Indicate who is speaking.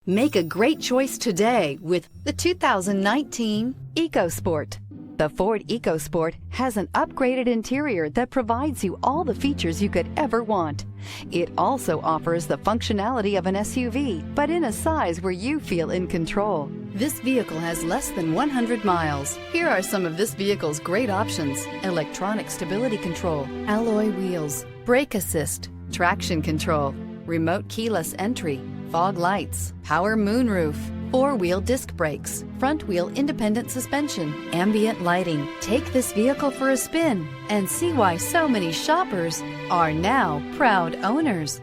Speaker 1: Make a great choice today with the 2019 EcoSport. The Ford EcoSport has an upgraded interior that provides you all the features you could ever want. It also offers the functionality of an SUV, but in a size where you feel in control. This vehicle has less than 100 miles. Here are some of this vehicle's great options: electronic stability control, alloy wheels, brake assist, traction control, remote keyless entry, fog lights, power moonroof, four-wheel disc brakes, front-wheel independent suspension, ambient lighting. Take this vehicle for a spin and see why so many shoppers are now proud owners.